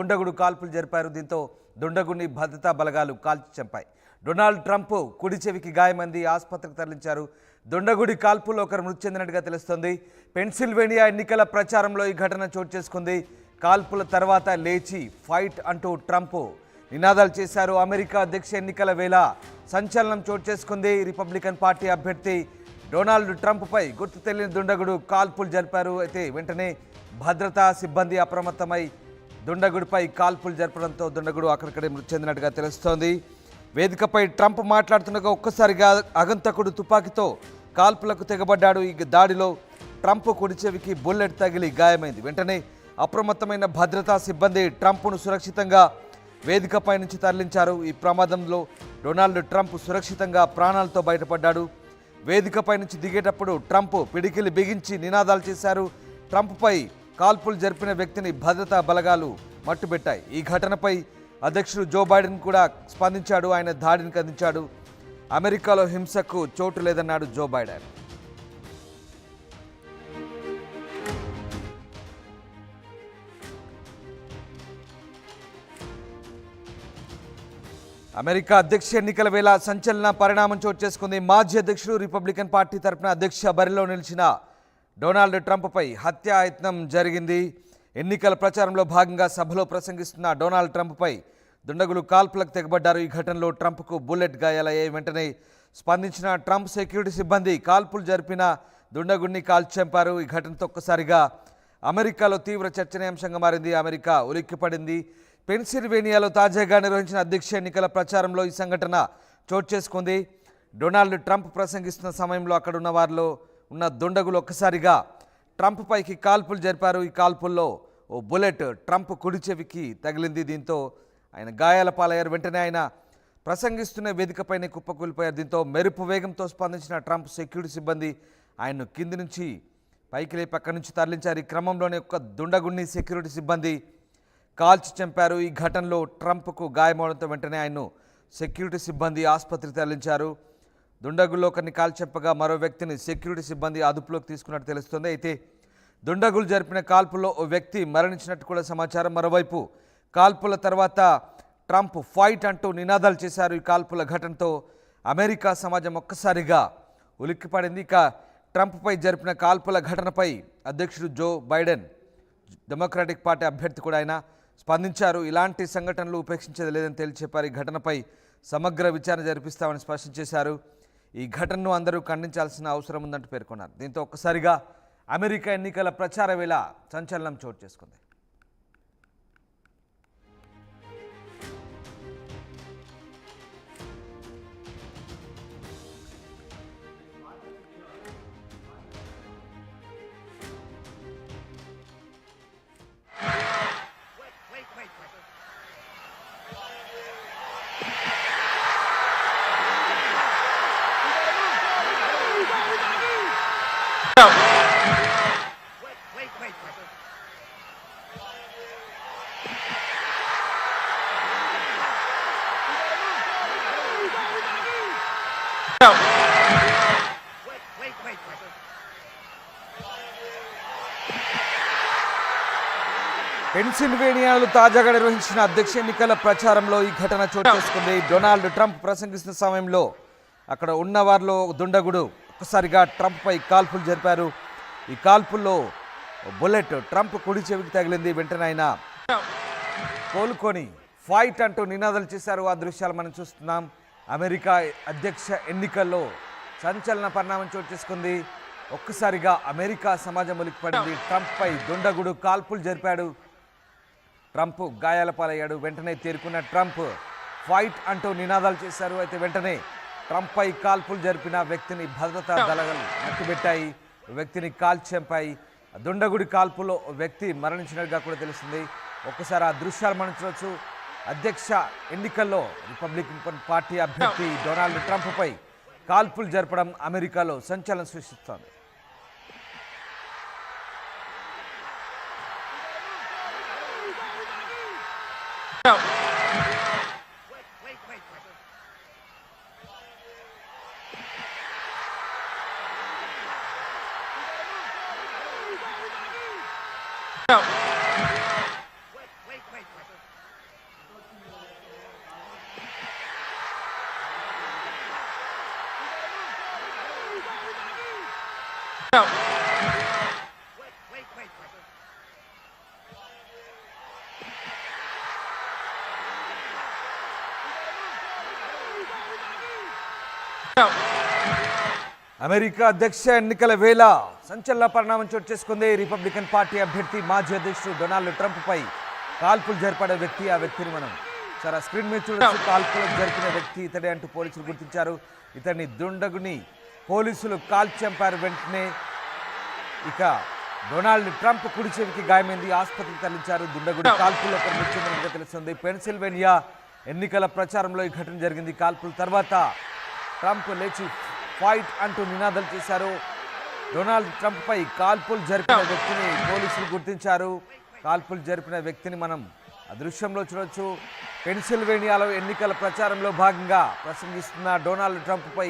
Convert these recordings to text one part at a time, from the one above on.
దుండగుడు కాల్పులు జరిపారు. దీంతో దుండగుడిని భద్రతా బలగాలు కాల్చి చంపాయి. డొనాల్డ్ ట్రంప్ కుడి చెవికి గాయమంది ఆసుపత్రికి తరలించారు. దుండగుడి కాల్పుల్లో ఒకరు మృతి చెందినట్టుగా తెలుస్తోంది. పెన్సిల్వేనియా ఎన్నికల ప్రచారంలో ఈ ఘటన చోటు చేసుకుంది. కాల్పుల తర్వాత లేచి ఫైట్ అంటూ ట్రంప్ నినాదాలు చేశారు. అమెరికా అధ్యక్ష ఎన్నికల వేళ సంచలనం చోటు చేసుకుంది. రిపబ్లికన్ పార్టీ అభ్యర్థి డొనాల్డ్ ట్రంప్పై గుర్తు తెలియని దుండగుడు కాల్పులు జరిపారు. అయితే వెంటనే భద్రతా సిబ్బంది అప్రమత్తమై దుండగుడిపై కాల్పులు జరపడంతో దుండగుడు అక్కడిక్కడే మృతి చెందినట్టుగా తెలుస్తోంది. వేదికపై ట్రంప్ మాట్లాడుతుండగా ఒక్కసారిగా అగంతకుడు తుపాకీతో కాల్పులకు తెగబడ్డాడు. ఈ దాడిలో ట్రంప్ కుడి చెవికి బుల్లెట్ తగిలి గాయమైంది. వెంటనే అప్రమత్తమైన భద్రతా సిబ్బంది ట్రంప్ను సురక్షితంగా వేదికపై నుంచి తరలించారు. ఈ ప్రమాదంలో డొనాల్డ్ ట్రంప్ సురక్షితంగా ప్రాణాలతో బయటపడ్డాడు. వేదికపై నుంచి దిగేటప్పుడు ట్రంప్ పిడికిలి బిగించి నినాదాలు చేశారు. ట్రంప్పై కాల్పులు జరిపిన వ్యక్తిని భద్రతా బలగాలు మట్టుబెట్టాయి. ఈ ఘటనపై అధ్యక్షుడు జో బైడెన్ కూడా స్పందించాడు. ఆయన దాడిని ఖండించాడు. అమెరికాలో హింసకు చోటు లేదన్నాడు జో బైడెన్. అమెరికా అధ్యక్ష ఎన్నికల వేళ సంచలన పరిణామం చోటు చేసుకుంది. మాజీ అధ్యక్షుడు రిపబ్లికన్ పార్టీ తరఫున అధ్యక్ష బరిలో నిలిచిన డొనాల్డ్ ట్రంప్పై హత్యాయత్నం జరిగింది. ఎన్నికల ప్రచారంలో భాగంగా సభలో ప్రసంగిస్తున్న డొనాల్డ్ ట్రంప్పై దుండగులు కాల్పులకు తెగబడ్డారు. ఈ ఘటనలో ట్రంప్కు బుల్లెట్ గాయాలయ్యాయి. వెంటనే స్పందించిన ట్రంప్ సెక్యూరిటీ సిబ్బంది కాల్పులు జరిపిన దుండగుడిని కాల్చి చంపారు. ఈ ఘటనతో ఒక్కసారిగా అమెరికాలో తీవ్ర చర్చనీయాంశంగా మారింది. అమెరికా ఉలిక్కిపడింది. పెన్సిల్వేనియాలో తాజాగా నిర్వహించిన అధ్యక్ష ఎన్నికల ప్రచారంలో ఈ సంఘటన చోటు చేసుకుంది. డొనాల్డ్ ట్రంప్ ప్రసంగిస్తున్న సమయంలో అక్కడ ఉన్న వారిలో ఉన్న దుండగులు ఒక్కసారిగా ట్రంప్ పైకి కాల్పులు జరిపారు. ఈ కాల్పుల్లో ఓ బుల్లెట్ ట్రంప్ కుడి చెవికి తగిలింది. దీంతో ఆయన గాయాల పాలయ్యారు. వెంటనే ఆయన ప్రసంగిస్తున్న వేదికపైనే కుప్పకూలిపోయారు. దీంతో మెరుపు వేగంతో స్పందించిన ట్రంప్ సెక్యూరిటీ సిబ్బంది ఆయన్ను కింది నుంచి పైకి లేపి అక్కడి నుంచి తరలించారు. ఈ క్రమంలోనే ఒక్క దుండగుడిని సెక్యూరిటీ సిబ్బంది కాల్చి చంపారు. ఈ ఘటనలో ట్రంప్కు గాయమవడంతో వెంటనే ఆయన్ను సెక్యూరిటీ సిబ్బంది ఆసుపత్రికి తరలించారు. దుండగుల్లో ఒకరిని కాల్చంపగా మరో వ్యక్తిని సెక్యూరిటీ సిబ్బంది అదుపులోకి తీసుకున్నట్టు తెలుస్తుంది. అయితే దుండగులు జరిపిన కాల్పుల్లో ఓ వ్యక్తి మరణించినట్టు కూడా సమాచారం. మరోవైపు కాల్పుల తర్వాత ట్రంప్ ఫైట్ అంటూ నినాదాలు చేశారు. ఈ కాల్పుల ఘటనతో అమెరికా సమాజం ఒక్కసారిగా ఉలిక్కిపడింది. ఇక ట్రంప్పై జరిపిన కాల్పుల ఘటనపై అధ్యక్షుడు జో బైడెన్ డెమోక్రాటిక్ పార్టీ అభ్యర్థి కూడా ఆయన స్పందించారు. ఇలాంటి సంఘటనలు ఉపేక్షించేది లేదని తేల్చి చెప్పారు. ఈ ఘటనపై సమగ్ర విచారణ జరిపిస్తామని స్పష్టం చేశారు. ఈ ఘటనను అందరూ ఖండించాల్సిన అవసరం ఉందంటూ పేర్కొన్నారు. దీంతో ఒక్కసారిగా అమెరికా ఎన్నికల ప్రచార వేళ సంచలనం చోటు చేసుకుంది. పెన్సిల్వేనియాలో తాజాగా నిర్వహించిన అధ్యక్ష ఎన్నికల ప్రచారంలో ఈ ఘటన చోటు చేసుకుంది. డొనాల్డ్ ట్రంప్ ప్రసంగిస్తున్న సమయంలో అక్కడ ఉన్న వారిలో దుండగుడు ఒక్కసారిగా ట్రంప్పై కాల్పులు జరిపారు. ఈ కాల్పుల్లో బుల్లెట్ ట్రంప్ కుడి చెవికి తగిలింది. వెంటనే ఆయన కోలుకొని ఫైట్ అంటూ నినాదాలు చేశారు. ఆ దృశ్యాలు మనం చూస్తున్నాం. అమెరికా అధ్యక్ష ఎన్నికల్లో సంచలన పరిణామం చోటు చేసుకుంది. ఒక్కసారిగా అమెరికా సమాజం ఉలిక్కిపడింది. ట్రంప్పై దుండగుడు కాల్పులు జరిపాడు. ట్రంప్ గాయాల పాలయ్యాడు. వెంటనే తేరుకున్న ట్రంప్ ఫైట్ అంటూ నినాదాలు చేశారు. అయితే వెంటనే ట్రంప్పై కాల్పులు జరిపిన వ్యక్తిని భద్రతా దళాలు మట్టుబెట్టాయి. వ్యక్తిని కాల్చి చంపాయి. దుండగుడి కాల్పులో వ్యక్తి మరణించినట్టుగా కూడా తెలుస్తుంది. ఒక్కసారి ఆ దృశ్యాలు మనం చూడొచ్చు. అధ్యక్ష ఎన్నికల్లో రిపబ్లికన్ పార్టీ అభ్యర్థి డొనాల్డ్ ట్రంప్పై కాల్పులు జరపడం అమెరికాలో సంచలనం సృష్టిస్తోంది. అమెరికా అధ్యక్ష ఎన్నికల వేళ సంచలన పరిణామం చోటు చేసుకుంది. రిపబ్లికన్ పార్టీ అభ్యర్థి మాజీ అధ్యక్షుడు డొనాల్డ్ ట్రంప్ పై కాల్పులు జరిపే వ్యక్తి, ఆ వ్యక్తిని మనం చాలా స్క్రీన్ మీద చూడొచ్చు. కాల్పులు జరిపిన వ్యక్తి ఇతడే అంటూ పోలీసులు గుర్తించారు. ఇతన్ని దుండగుని పోలీసులు కాల్చంపారు. వెంటనే ఇక డొనాల్డ్ ట్రంప్ కుడి చెవికి గాయమైంది, ఆసుపత్రికి తరలించారు. దుండగుడి కాల్పుల్లో ఒకరు మృతి చెందినట్టుగా తెలుస్తుంది. పెన్సిల్వేనియా ఎన్నికల ప్రచారంలో ఈ ఘటన జరిగింది. కాల్పుల తర్వాత ట్రంప్ లేచి ఫైట్ అంటూ నినాదాలు చేశారు. డొనాల్డ్ ట్రంప్ పై కాల్పులు జరిపిన వ్యక్తిని పోలీసులు గుర్తించారు. కాల్పులు జరిపిన వ్యక్తిని మనం ఆ దృశ్యంలో చూడొచ్చు. పెన్సిల్వేనియాలో ఎన్నికల ప్రచారంలో భాగంగా ప్రసంగిస్తున్న డొనాల్డ్ ట్రంప్ పై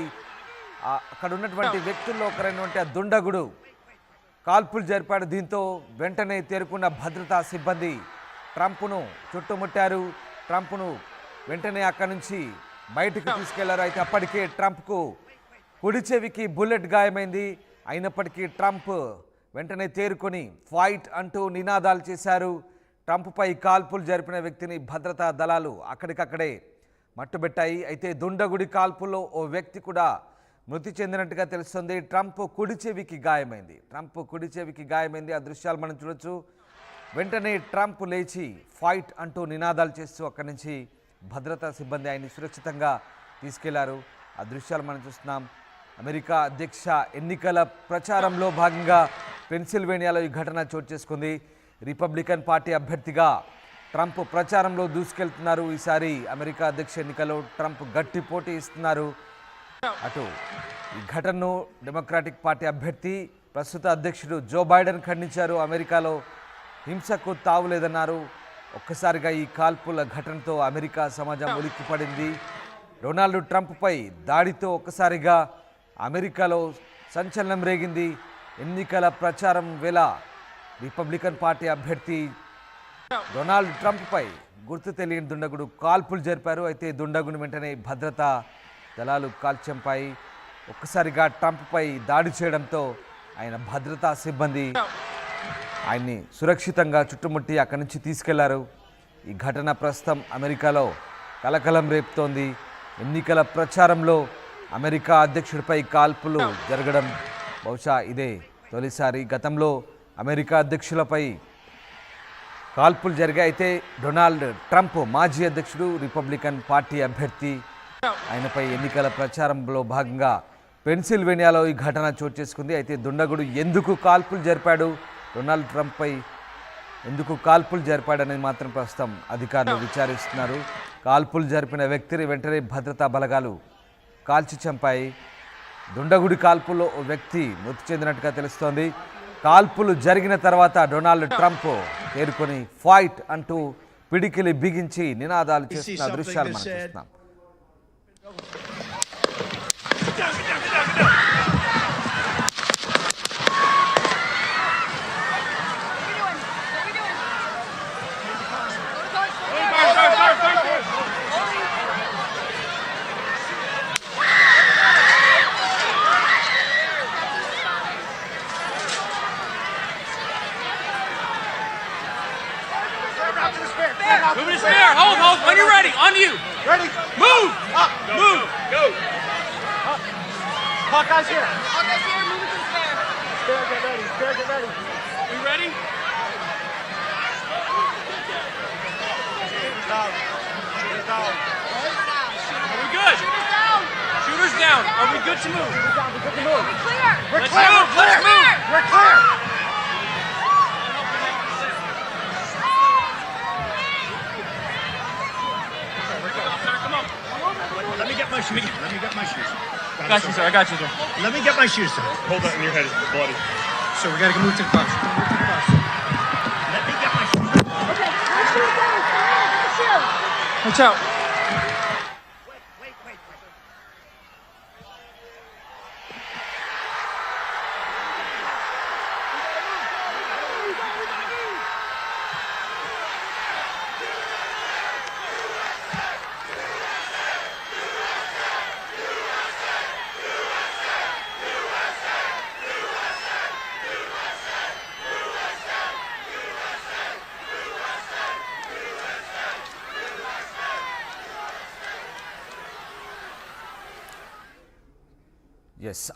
అక్కడ ఉన్నటువంటి వ్యక్తుల్లో ఒకరైనటువంటి ఆ దుండగుడు కాల్పులు జరిపాడు. దీంతో వెంటనే తేరుకున్న భద్రతా సిబ్బంది ట్రంప్ను చుట్టుముట్టారు. ట్రంప్ను వెంటనే అక్కడి నుంచి బయటకు తీసుకెళ్లారు. అయితే అప్పటికే ట్రంప్కు కుడి చెవికి బుల్లెట్ గాయమైంది. అయినప్పటికీ ట్రంప్ వెంటనే తేరుకొని ఫైట్ అంటూ నినాదాలు చేశారు. ట్రంప్పై కాల్పులు జరిపిన వ్యక్తిని భద్రతా దళాలు అక్కడికక్కడే మట్టుబెట్టాయి. అయితే దుండగుడి కాల్పుల్లో ఓ వ్యక్తి కూడా మృతి చెందినట్టుగా తెలుస్తుంది. ట్రంప్ కుడి చెవికి గాయమైంది. ఆ దృశ్యాలు మనం చూడొచ్చు. వెంటనే ట్రంప్ లేచి ఫైట్ అంటూ నినాదాలు చేస్తూ అక్కడి నుంచి భద్రతా సిబ్బంది ఆయన్ని సురక్షితంగా తీసుకెళ్లారు. ఆ దృశ్యాలు మనం చూస్తున్నాం. అమెరికా అధ్యక్ష ఎన్నికల ప్రచారంలో భాగంగా పెన్సిల్వేనియాలో ఈ ఘటన చోటు చేసుకుంది. రిపబ్లికన్ పార్టీ అభ్యర్థిగా ట్రంప్ ప్రచారంలో దూసుకెళ్తున్నారు. ఈసారి అమెరికా అధ్యక్ష ఎన్నికల్లో ట్రంప్ గట్టి పోటీ ఇస్తున్నారు. అటు ఈ ఘటనను డెమోక్రాటిక్ పార్టీ అభ్యర్థి ప్రస్తుత అధ్యక్షుడు జో బైడెన్ ఖండించారు. అమెరికాలో హింసకు తావులేదన్నారు. ఒక్కసారిగా ఈ కాల్పుల ఘటనతో అమెరికా సమాజం ఉలిక్కిపడింది. డొనాల్డ్ ట్రంప్పై దాడితో ఒక్కసారిగా అమెరికాలో సంచలనం రేగింది. ఎన్నికల ప్రచారం వేళ రిపబ్లికన్ పార్టీ అభ్యర్థి డొనాల్డ్ ట్రంప్పై గుర్తు తెలియని దుండగుడు కాల్పులు జరిపారు. అయితే దుండగుని వెంటనే భద్రతా దళాలు కాల్చంపాయి. ఒక్కసారిగా ట్రంప్పై దాడి చేయడంతో ఆయన భద్రతా సిబ్బంది ఆయన్ని సురక్షితంగా చుట్టుముట్టి అక్కడి నుంచి తీసుకెళ్లారు. ఈ ఘటన ప్రస్తుతం అమెరికాలో కలకలం రేపుతోంది. ఎన్నికల ప్రచారంలో అమెరికా అధ్యక్షుడిపై కాల్పులు జరగడం బహుశా ఇదే తొలిసారి. గతంలో అమెరికా అధ్యక్షులపై కాల్పులు జరిగాయి. అయితే డొనాల్డ్ ట్రంప్ మాజీ అధ్యక్షుడు, రిపబ్లికన్ పార్టీ అభ్యర్థి, ఆయనపై ఎన్నికల ప్రచారంలో భాగంగా పెన్సిల్వేనియాలో ఈ ఘటన చోటు చేసుకుంది. అయితే దుండగుడు ఎందుకు కాల్పులు జరిపాడు, డొనాల్డ్ ట్రంప్పై ఎందుకు కాల్పులు జరిపాడనేది మాత్రం ప్రస్తుతం అధికారులు విచారిస్తున్నారు. కాల్పులు జరిపిన వ్యక్తిని వెంటనే భద్రతా బలగాలు కాల్చి చంపాయి. దుండగుడి కాల్పుల్లో ఓ వ్యక్తి మృతి చెందినట్టుగా తెలుస్తోంది. కాల్పులు జరిగిన తర్వాత డొనాల్డ్ ట్రంప్ తేరుకొని ఫైట్ అంటూ పిడికిలి బిగించి నినాదాలు చేస్తున్న దృశ్యాలు మనం చూస్తున్నాం. Move to spare. Hold. When you're ready. On you. Ready. Move. Up. Move. Go. Up. Hawkeye's here. Hawkeye's here. Move it to the spare. Spare, get ready. Spare, get ready. We ready? Shooters down. Shooters down. Are we good? Shooters down. Shooters down. Are we good to move? Shooters down. We're good to move. We're clear. We're Let's clear. move. We're Let's clear. move. We're clear. Come on. Let me get my shoes. Let me get my shoes. I got you, sir. I got you, sir. Let me get my shoes, sir. Hold that in your head, it's bloody. So we gotta move to the bus. Move to the bus. Let me get my shoes. Okay. Your shoes down. Get the shoes. Watch out. Wait.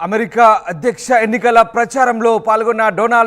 America అధ్యక్ష ఎన్నికల ప్రచారంలో పాల్గొన్న Donald